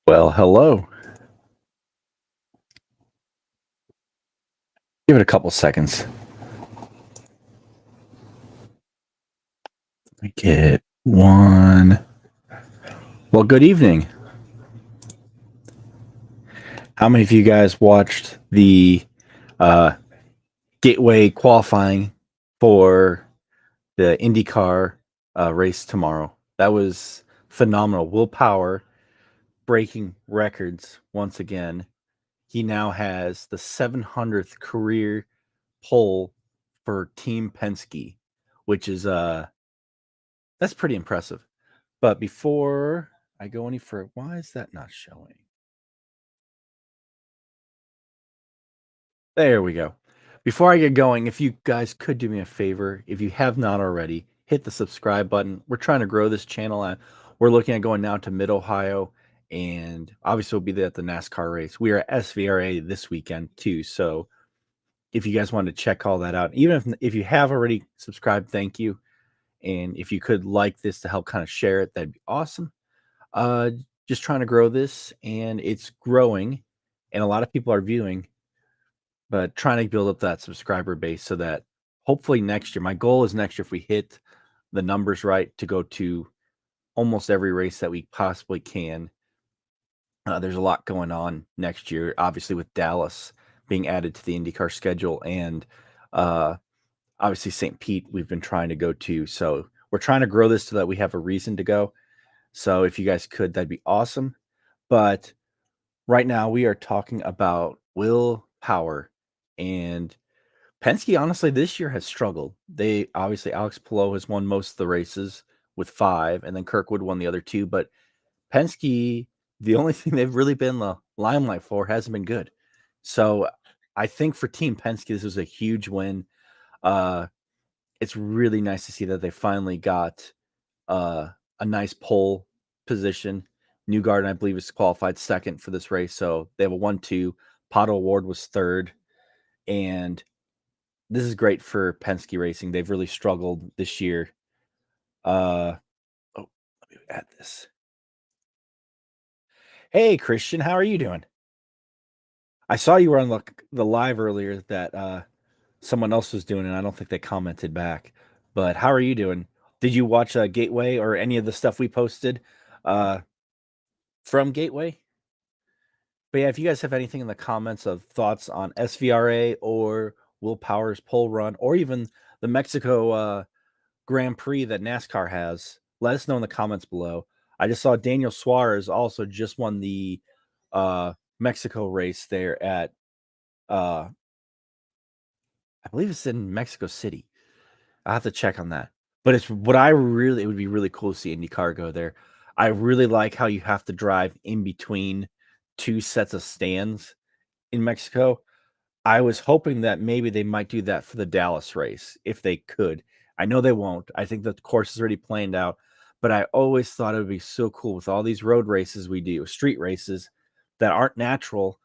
Well, hello. Give it a couple seconds. Let me get one. Well, good evening. How many of you guys watched the uh, Gateway qualifying for the IndyCar race tomorrow? That was phenomenal. Will Power breaking records once again. He now has the 700th career pole for Team Penske, which is that's pretty impressive. But before I go any further, why is that not showing? There we go. Before I get going, if you guys could do me a favor, if you have not already, hit the subscribe button. We're trying to grow this channel. We're looking at going now to Mid-Ohio, and obviously we'll be there at the NASCAR race. We are at SVRA this weekend too, so if you guys want to check all that out, even if you have already subscribed, thank you. And if you could like this to help kind of share it, that'd be awesome. Uh, just trying to grow this, and it's growing, and a lot of people are viewing, but trying to build up that subscriber base so that hopefully next year, my goal is next year, if we hit the numbers right, to go to almost every race that we possibly can. There's a lot going on next year, obviously with Dallas being added to the IndyCar schedule, and obviously St. Pete we've been trying to go to. So we're trying to grow this so that we have a reason to go. So if you guys could, that'd be awesome. But right now we are talking about Will Power, and Penske, honestly, this year has struggled. They obviously, Alex Palou has won most of the races with 5, and then Kirkwood won the other 2. But Penske, the only thing they've really been the limelight for hasn't been good. So I think for Team Penske, this was a huge win. It's really nice to see that they finally got a nice pole position. Newgarden, I believe, is qualified second for this race. So they have a 1-2. Pato Award was third. And this is great for Penske Racing. They've really struggled this year. Let me add this. Hey, Christian, how are you doing? I saw you were on the live earlier that someone else was doing, and I don't think they commented back. But how are you doing? Did you watch Gateway or any of the stuff we posted from Gateway? But yeah, if you guys have anything in the comments of thoughts on SVRA or Will Power's pole run, or even the Mexico Grand Prix that NASCAR has, let us know in the comments below. I just saw Daniel Suarez also just won the Mexico race there at I believe it's in Mexico City. I'll have to check on that. But it would be really cool to see IndyCar go there. I really like how you have to drive in between 2 sets of stands in Mexico. I was hoping that maybe they might do that for the Dallas race if they could. I know they won't. I think the course is already planned out, but I always thought it would be so cool with all these road races we do, street races that aren't natural.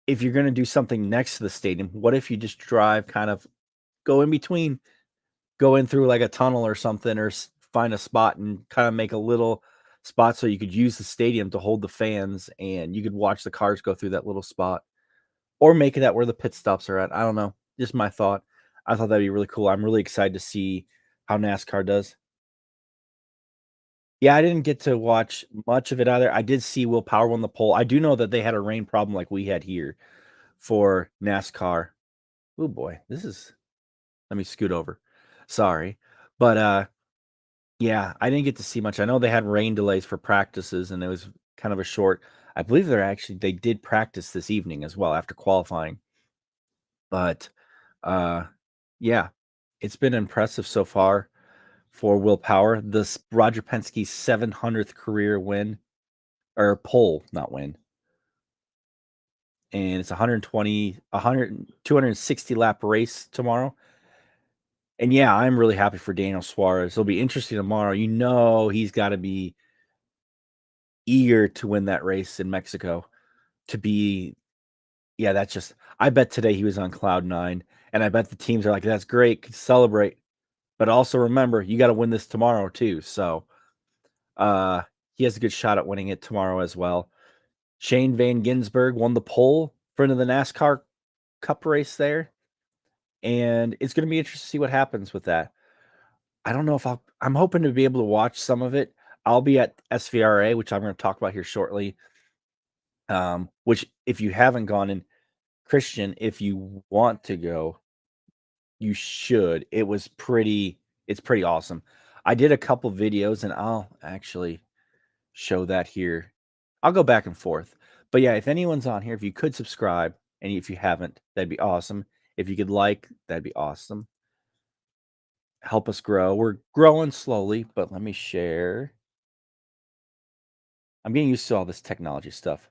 If you're going to do something next to the stadium, what if you just drive kind of go in between, go in through like a tunnel or something, or find a spot and kind of make a little spot so you could use the stadium to hold the fans and you could watch the cars go through that little spot, or make it at where the pit stops are at. I don't know. Just my thought. I thought that'd be really cool. I'm really excited to see how NASCAR does. Yeah, I didn't get to watch much of it either. I did see Will Power won the pole. I do know that they had a rain problem like we had here for NASCAR. Oh boy, let me scoot over. Sorry. But yeah, I didn't get to see much. I know they had rain delays for practices and it was kind of a short. I believe they did practice this evening as well after qualifying. But yeah, it's been impressive so far for Will Power. This Roger Penske's 700th career win, or pole, not win. And it's 260 lap race tomorrow. And yeah, I'm really happy for Daniel Suarez. It'll be interesting tomorrow. You know, he's got to be eager to win that race in Mexico. That's just, I bet today he was on cloud 9. And I bet the teams are like, that's great, celebrate. But also remember, you got to win this tomorrow too. So he has a good shot at winning it tomorrow as well. Shane Van Gisbergen won the pole for the NASCAR Cup race there, and it's gonna be interesting to see what happens with that. I don't know if I'm hoping to be able to watch some of it. I'll be at SVRA, which I'm gonna talk about here shortly, which if you haven't gone in Christian, if you want to go, you should. It's pretty awesome. I did a couple videos, and I'll actually show that here. I'll go back and forth. But yeah, if anyone's on here, if you could subscribe, and if you haven't, that'd be awesome. If you could like, that'd be awesome. Help us grow. We're growing slowly, but let me share. I'm getting used to all this technology stuff.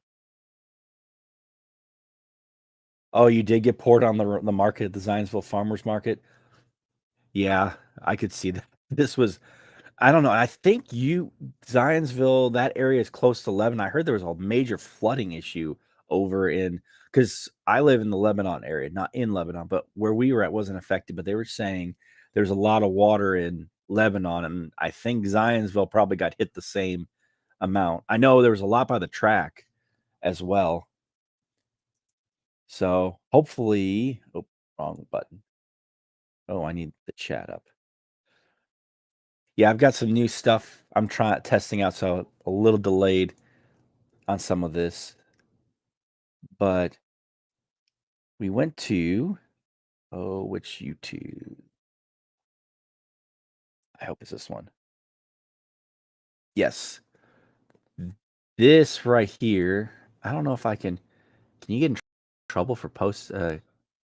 Oh, you did get poured on the market at the Zionsville Farmers Market? Yeah, I could see that. This was I don't know. I think Zionsville, that area is close to Lebanon. I heard there was a major flooding issue over in because I live in the Lebanon area, not in Lebanon, but where we were at wasn't affected. But they were saying there's a lot of water in Lebanon, and I think Zionsville probably got hit the same amount. I know there was a lot by the track as well. So hopefully, oh, wrong button. Oh, I need the chat up. Yeah, I've got some new stuff I'm testing out, so a little delayed on some of this, but we went to which YouTube? I hope it's this one. Yes. This right here. I don't know if I can you get in trouble for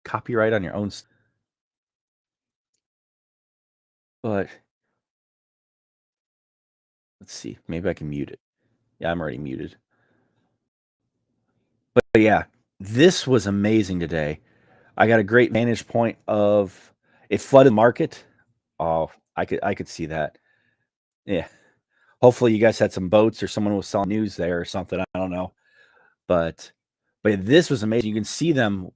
copyright on your own but let's see. Maybe I can mute it. Yeah, I'm already muted. But yeah, this was amazing today. I got a great vantage point of it flooded market. Oh, I could see that. Yeah. Hopefully you guys had some boats or someone was selling news there or something. I don't know. But this was amazing. You can see them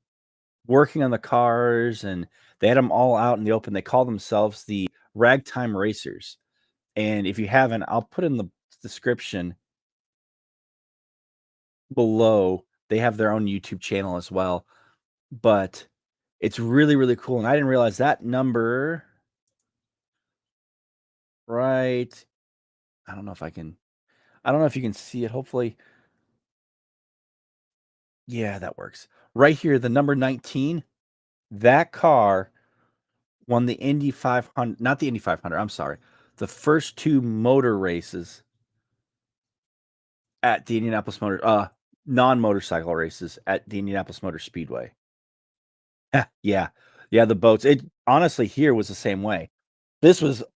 working on the cars and they had them all out in the open. They call themselves the Ragtime Racers. And if you haven't, I'll put in the description below. They have their own YouTube channel as well. But it's really, really cool. And I didn't realize that number right. I don't know if you can see it. Hopefully. Yeah, that works. Right here, the number 19, that car won the Indy 500, not the Indy 500, I'm sorry. The first two motor races at the non-motorcycle races at the Indianapolis Motor Speedway. Yeah. Yeah, the boats. It honestly here was the same way.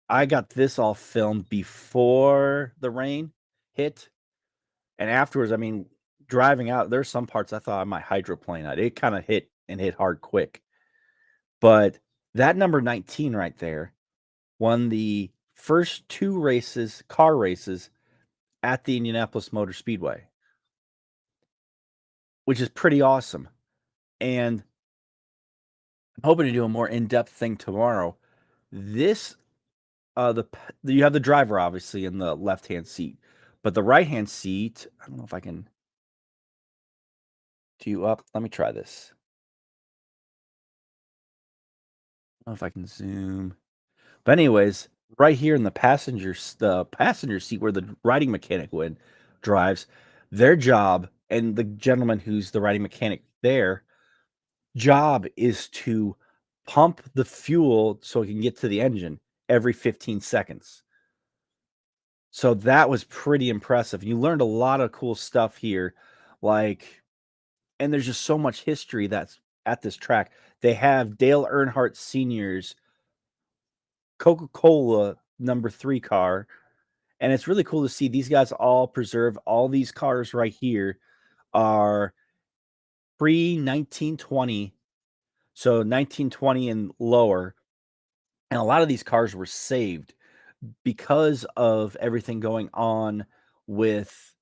I got this all filmed before the rain hit. And afterwards, I mean, driving out, there's some parts I thought I might hydroplane out. It kind of hit hard quick. But that number 19 right there won the first two car races at the Indianapolis Motor Speedway, which is pretty awesome. And I'm hoping to do a more in-depth thing tomorrow. This you have the driver obviously in the left-hand seat, but the right-hand seat, I don't know if I can do you up. Let me try this. I don't know if I can zoom. But anyways, right here in the passenger seat where the riding mechanic drives, their job and the gentleman who's the riding mechanic their job is to pump the fuel so it can get to the engine every 15 seconds. So that was pretty impressive. You learned a lot of cool stuff here, like, and there's just so much history that's at this track. They have Dale Earnhardt Sr.'s Coca-Cola #3 car. And it's really cool to see these guys all preserve all these cars right here are pre 1920. So 1920 and lower. And a lot of these cars were saved because of with everything going on with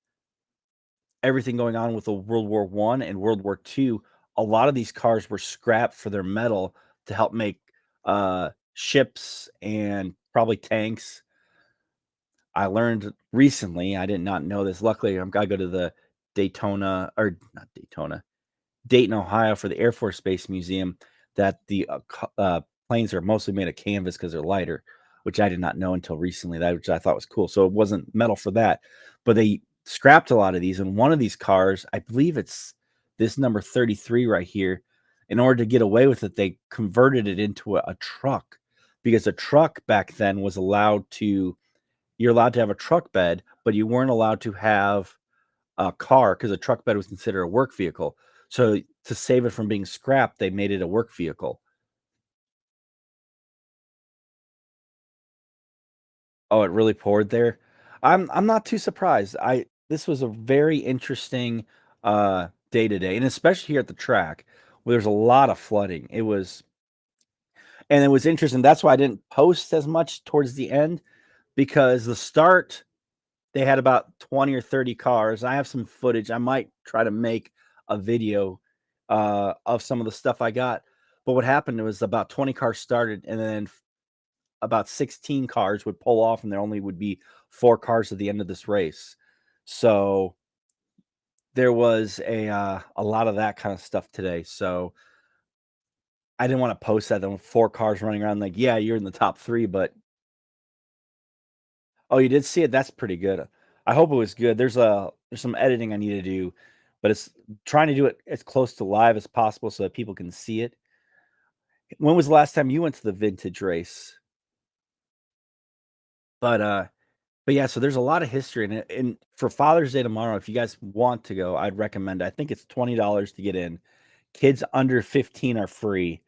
the World War I and World War II. A lot of these cars were scrapped for their metal to help make ships and probably tanks. I learned recently, I did not know this. Luckily, I go to the Daytona, or not Daytona, Dayton, Ohio, for the Air Force Space Museum, that the planes are mostly made of canvas because they're lighter, which I did not know until recently. That which I thought was cool. So it wasn't metal for that, but they scrapped a lot of these. And one of these cars, I believe it's this number 33 right here. In order to get away with it, they converted it into a truck, because a truck back then was allowed to. You're allowed to have a truck bed, but you weren't allowed to have a car, because a truck bed was considered a work vehicle. So to save it from being scrapped, they made it a work vehicle. Oh, it really poured there? I'm not too surprised. I This was a very interesting, day today, and especially here at the track, where there's a lot of flooding. It was interesting. That's why I didn't post as much towards the end, because the start, they had about 20 or 30 cars. I have some footage. I might try to make a video, of some of the stuff I got. But what happened was about 20 cars started, and then about 16 cars would pull off, and there only would be 4 cars at the end of this race. So there was a lot of that kind of stuff today. So I didn't want to post that. There were 4 cars running around like, yeah, you're in the top 3, but oh, you did see it? That's pretty good. I hope it was good. There's some editing I need to do, but it's trying to do it as close to live as possible so that people can see it. When was the last time you went to the vintage race? But yeah, so there's a lot of history in it. And for Father's Day tomorrow, if you guys want to go, I'd recommend it. I think it's $20 to get in. Kids under 15 are free.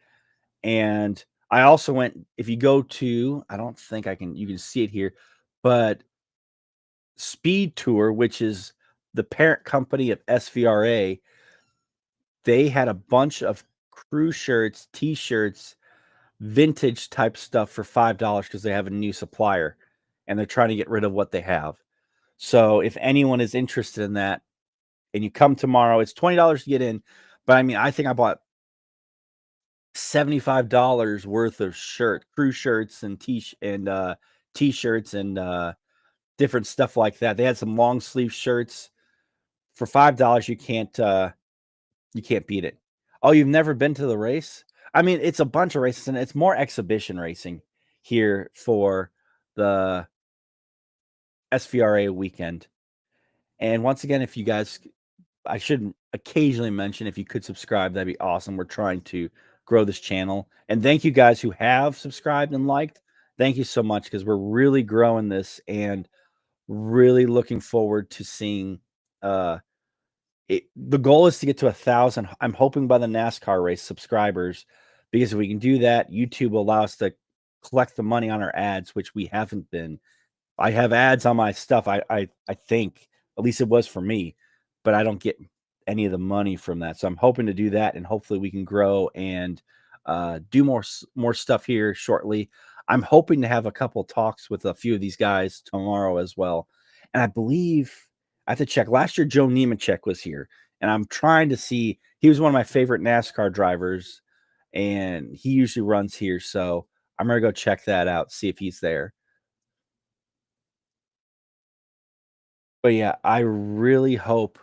And I also went, if you go to, I don't think you can see it here, but Speed Tour, which is the parent company of SVRA, they had a bunch of crew shirts, t-shirts, vintage type stuff for $5 because they have a new supplier and they're trying to get rid of what they have. So if anyone is interested in that and you come tomorrow, it's $20 to get in. But I mean, I think I bought $75 worth of crew shirts and t-shirts and different stuff like that. They had some long sleeve shirts for $5. You can't beat it. Oh, you've never been to the race? I mean, it's a bunch of races, and it's more exhibition racing here for the SVRA weekend. And once again, if you guys, I should occasionally mention, if you could subscribe, that'd be awesome. We're trying to grow this channel. And thank you guys who have subscribed and liked. Thank you so much, because we're really growing this and really looking forward to seeing the goal is to get to 1,000. I'm hoping by the NASCAR race subscribers, because if we can do that, YouTube will allow us to collect the money on our ads, which we haven't been. I have ads on my stuff. I think, at least it was for me, but I don't get any of the money from that. So I'm hoping to do that, and hopefully we can grow and do more stuff here shortly. I'm hoping to have a couple talks with a few of these guys tomorrow as well. And I believe I have to check. Last year, Joe Nemechek was here, and I'm trying to see. He was one of my favorite NASCAR drivers, and he usually runs here. So I'm gonna go check that out, see if he's there. But yeah, I really hope.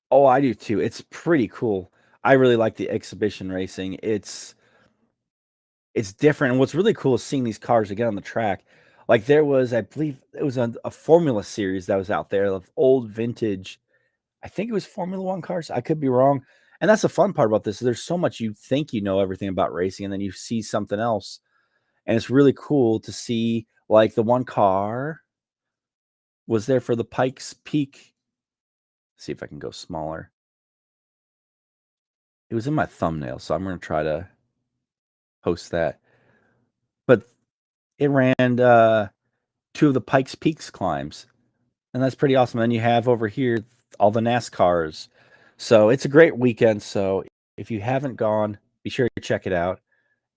Oh, I do too. It's pretty cool. I really like the exhibition racing. It's different, and what's really cool is seeing these cars again on the track. Like, there was, I believe it was a Formula series that was out there of old vintage. I think it was Formula One cars. I could be wrong. And that's the fun part about this. There's so much you think you know everything about racing, and then you see something else. And it's really cool to see, like, the one car was there for the Pikes Peak. See if I can go smaller. It was in my thumbnail, so I'm gonna try to post that. But it ran 2 of the Pikes Peaks climbs, and that's pretty awesome. Then you have over here all the NASCARs. So it's a great weekend. So if you haven't gone, be sure to check it out.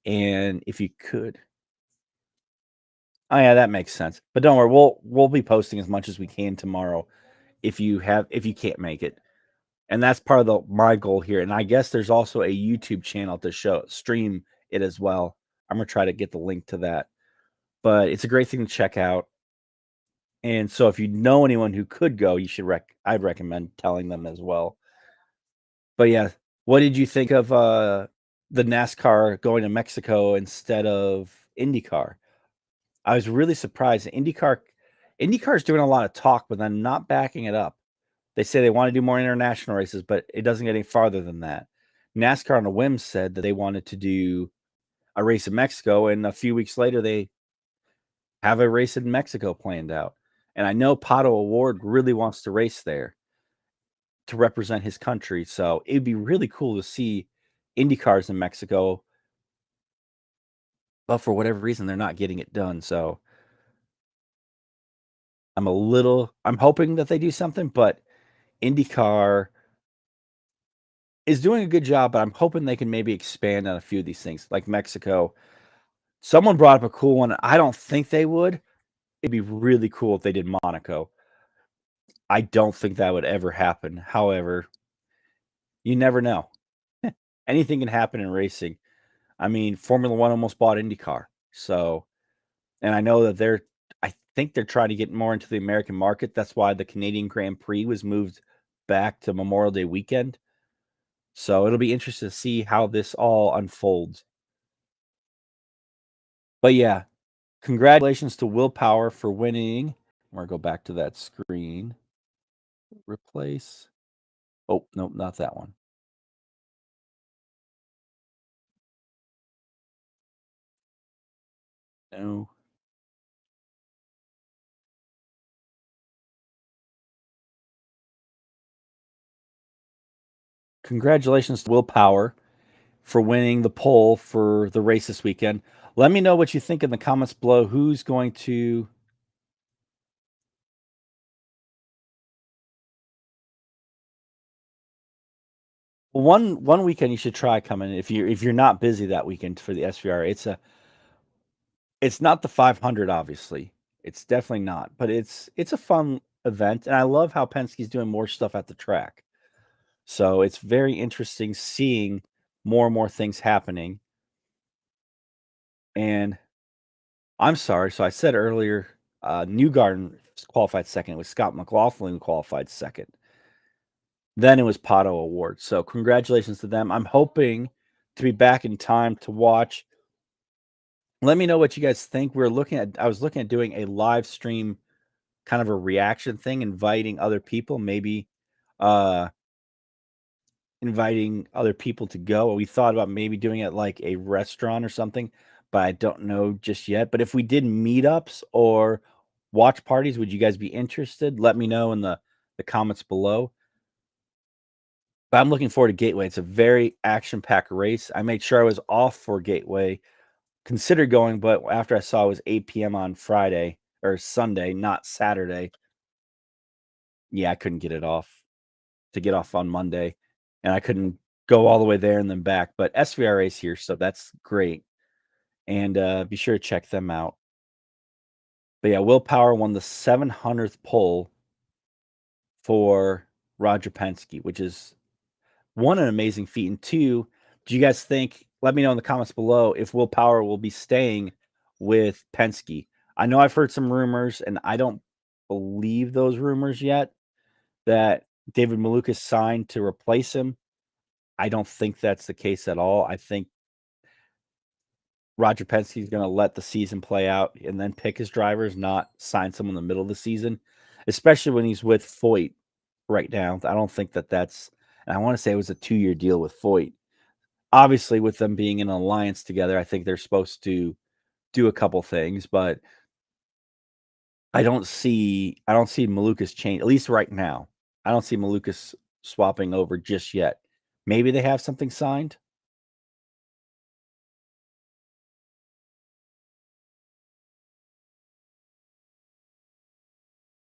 And if you could, oh yeah, that makes sense. But don't worry, we'll be posting as much as we can tomorrow if you can't make it. And that's part of my goal here. And I guess there's also a YouTube channel to stream it as well. I'm gonna try to get the link to that. but it's a great thing to check out. And so if you know anyone who could go, I'd recommend telling them as well. But yeah, what did you think of the NASCAR going to Mexico instead of IndyCar? I was really surprised. IndyCar's doing a lot of talk, but then not backing it up. They say they want to do more international races, but it doesn't get any farther than that. NASCAR on a whim said that they wanted to do a race in Mexico, and a few weeks later they have a race in Mexico planned out. And I know Pato Award really wants to race there to represent his country. So it'd be really cool to see Indy cars in Mexico, but for whatever reason, they're not getting it done. So I'm hoping that they do something, but IndyCar is doing a good job, but I'm hoping they can maybe expand on a few of these things, like Mexico. Someone brought up a cool one. I don't think they would. It'd be really cool if they did Monaco. I don't think that would ever happen. However, you never know. Anything can happen in racing. I mean, Formula One almost bought IndyCar. So, and I know that I think they're trying to get more into the American market. That's why the Canadian Grand Prix was moved back to Memorial Day weekend. So it'll be interesting to see how this all unfolds. But yeah, congratulations to Will Power for winning. I'm going to go back to that screen. Replace. Oh, nope, not that one. No. Congratulations to Will Power for winning the poll for the race this weekend. Let me know what you think in the comments below. Who's going to one weekend you should try coming if you're not busy that weekend for the SVRA. It's not the 500 obviously. It's definitely not, but it's a fun event and I love how Penske's doing more stuff at the track. So it's very interesting seeing more and more things happening. And I'm sorry. So I said earlier, Newgarden qualified second. It was Scott McLaughlin who qualified second. Then it was Pato Award. So congratulations to them. I'm hoping to be back in time to watch. Let me know what you guys think. I was looking at doing a live stream kind of a reaction thing, maybe uh inviting other people to go. We thought about maybe doing it like a restaurant or something, but I don't know just yet. But if we did meetups or watch parties, would you guys be interested? Let me know in the comments below. But I'm looking forward to Gateway. It's a very action-packed race. I made sure I was off for Gateway. Considered going, but after I saw it was 8 p.m. on Friday or Sunday, not Saturday. Yeah, I couldn't get it off to get off on Monday, and I couldn't go all the way there and then back. But SVRA is here, so that's great. And be sure to check them out. But yeah, Will Power won the 700th pole for Roger Penske, which is one, an amazing feat, and two, do you guys think? Let me know in the comments below if Will Power will be staying with Penske. I know I've heard some rumors, and I don't believe those rumors yet that David Malukas signed to replace him. I don't think that's the case at all. I think Roger Penske is going to let the season play out and then pick his drivers, not sign someone in the middle of the season, especially when he's with Foyt right now. I don't think that's, and I want to say it was a 2-year deal with Foyt. Obviously, with them being in an alliance together, I think they're supposed to do a couple things, but I don't see Malukas change, at least right now. I don't see Malukas swapping over just yet. Maybe they have something signed.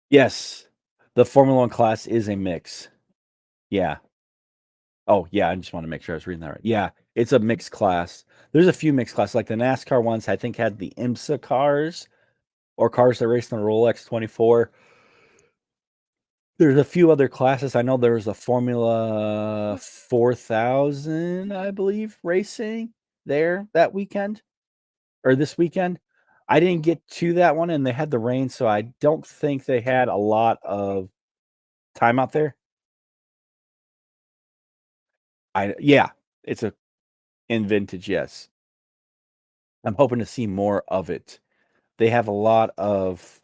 Yes, the Formula One class is a mix. Yeah. Oh, yeah. I just want to make sure I was reading that right. Yeah, it's a mixed class. There's a few mixed classes, like the NASCAR ones. I think had the IMSA cars or cars that raced on the Rolex 24. There's a few other classes. I know there was a Formula 4000, I believe, racing there that weekend or this weekend. I didn't get to that one, and they had the rain, so I don't think they had a lot of time out there. Yeah, it's a in vintage, yes. I'm hoping to see more of it. They have a lot of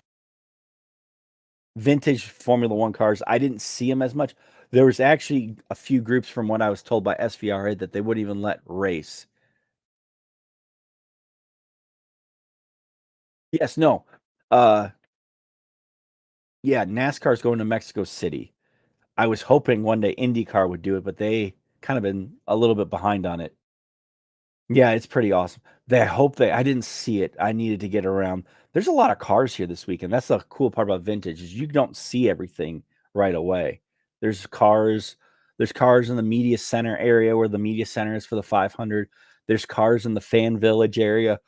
vintage Formula 1 cars. I didn't see them as much. There was actually a few groups from what I was told by SVRA that they wouldn't even let race. Yes, no. Uh, yeah, NASCAR's going to Mexico City. I was hoping one day IndyCar would do it, but they kind of been a little bit behind on it. Yeah, it's pretty awesome. They hope they I didn't see it. I needed to get around. There's a lot of cars here this weekend. That's the cool part about vintage is you don't see everything right away. There's cars there's cars in the media center area where the media center is for the 500. There's cars in the fan village area.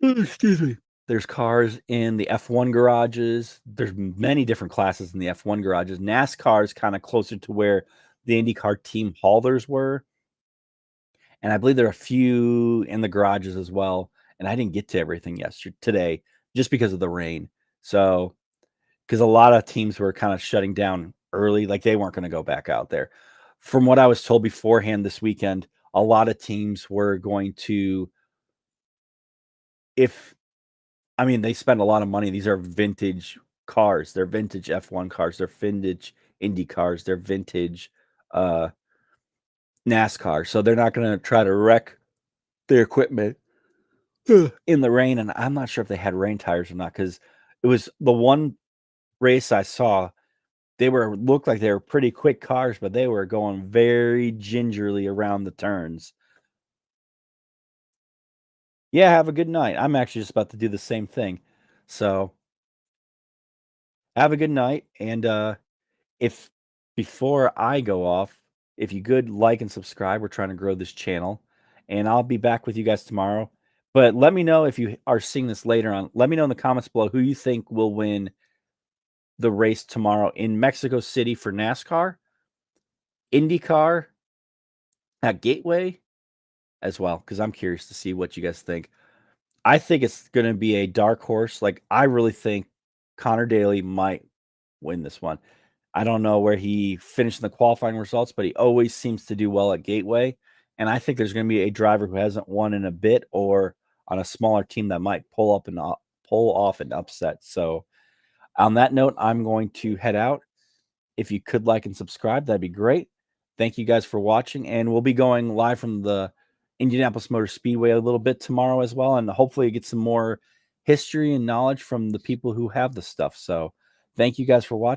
Excuse me. There's cars in the F1 garages. There's many different classes in the F1 garages. NASCAR is kind of closer to where the IndyCar team haulers were. And I believe there are a few in the garages as well, and I didn't get to everything today just because of the rain. So, because a lot of teams were kind of shutting down early, like they weren't gonna go back out there. From what I was told beforehand this weekend, a lot of teams were going to if I mean, they spend a lot of money. These are vintage cars. They're vintage F1 cars. They're vintage Indy cars. They're vintage, uh, NASCAR, so they're not gonna try to wreck their equipment in the rain, and I'm not sure if they had rain tires or not because it was the one race I saw, they were looked like they were pretty quick cars, but they were going very gingerly around the turns. Yeah, have a good night. I'm actually just about to do the same thing. So, have a good night, and, if before I go off, if you could like and subscribe, we're trying to grow this channel, and I'll be back with you guys tomorrow. But let me know if you are seeing this later on. Let me know in the comments below who you think will win the race tomorrow in Mexico City for NASCAR, IndyCar at Gateway as well, because I'm curious to see what you guys think. I think it's going to be a dark horse. Like, I really think Connor Daly might win this one. I don't know where he finished in the qualifying results, but he always seems to do well at Gateway. And I think there's going to be a driver who hasn't won in a bit or on a smaller team that might pull off an upset. So, on that note, I'm going to head out. If you could like and subscribe, that'd be great. Thank you guys for watching, and we'll be going live from the Indianapolis Motor Speedway a little bit tomorrow as well, and hopefully get some more history and knowledge from the people who have the stuff. So, thank you guys for watching.